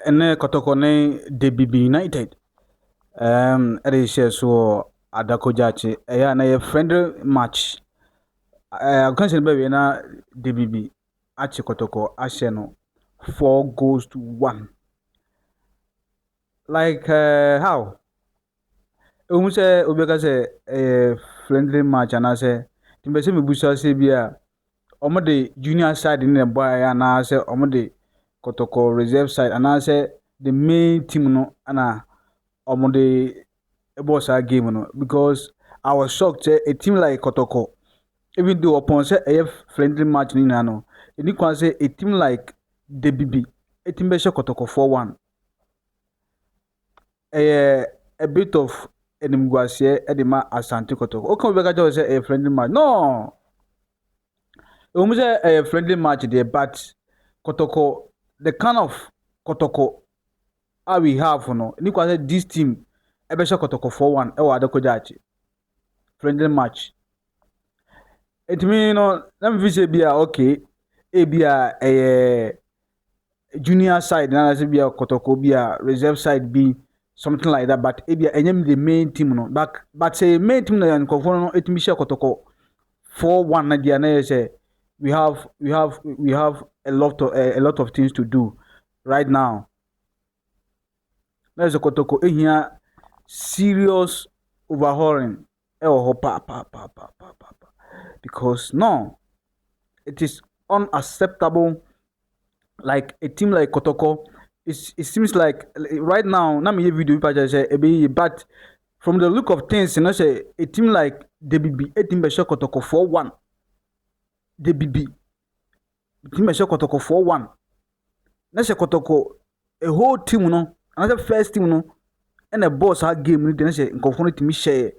ene Kotoko ne Debibi United. Ere share so Adakojachi. Na ye friendly match. Kanse be na Debibi achi Kotoko ashe no 4-1. Like how? Omu se obeka se friendly match and say timbe se mebusa se bia omo de junior side in the boy and I say omo de Kotoko reserve side and I say the main team no ana omo de boss our game no because I was shocked a team like Kotoko even though upon say a friendly match ni na no any can say a team like Debibi a team be Kotoko 4-1 a bit of enimguasie edema Asante Kotoko. Okay, we can say a friendly match. No, we say a friendly match there, but Kotoko, the kind of Kotoko we have, no, you can say this team, a better Kotoko 4-1, or the Kojachi friendly match. It mean, let me say, be okay, be a junior side, and as be a Kotoko, be a reserve side, be something like that. But if you the main team, no, but say main team na no, it me share Kotoko 4-1 na dia na say we have a lot of things to do right now. There's a Kotoko here serious overhauling. Because no, it is unacceptable. Like a team like Kotoko, it seems like right now, na me video say but from the look of things, say a team like Debibi, a team by Kotoko 4-1. Debibi, team by Kotoko 4-1. Na say Kotoko, a whole team no, another first team no, and a boss our game, then say in to me share.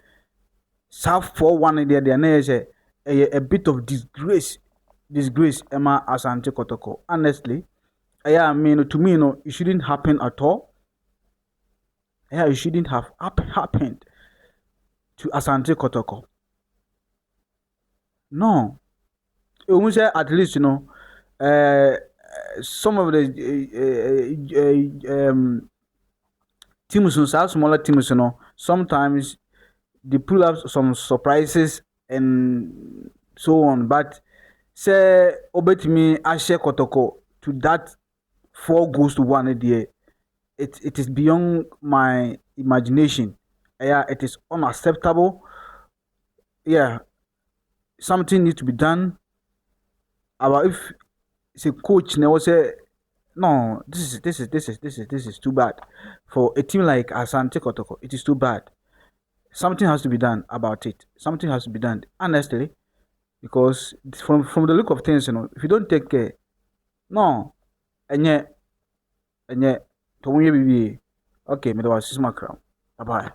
South 4-1 there, na say a bit of disgrace, Emma Asante Kotoko. Honestly. I mean, to me, it shouldn't happen at all. It shouldn't have happened to Asante Kotoko. No. We say at least, some of the teams, smaller teams, sometimes they pull up some surprises and so on. But say, obey me, Ashe Kotoko to that 4-1 there. It is beyond my imagination. Yeah, it is unacceptable. Yeah, something needs to be done. About if it's a coach now say no, this is too bad for a team like Asante Kotoko. It is too bad. Something has to be done about it. Something has to be done honestly, because from the look of things, if you don't take care, no, and yet, to we be okay. Me do a crown. Bye bye.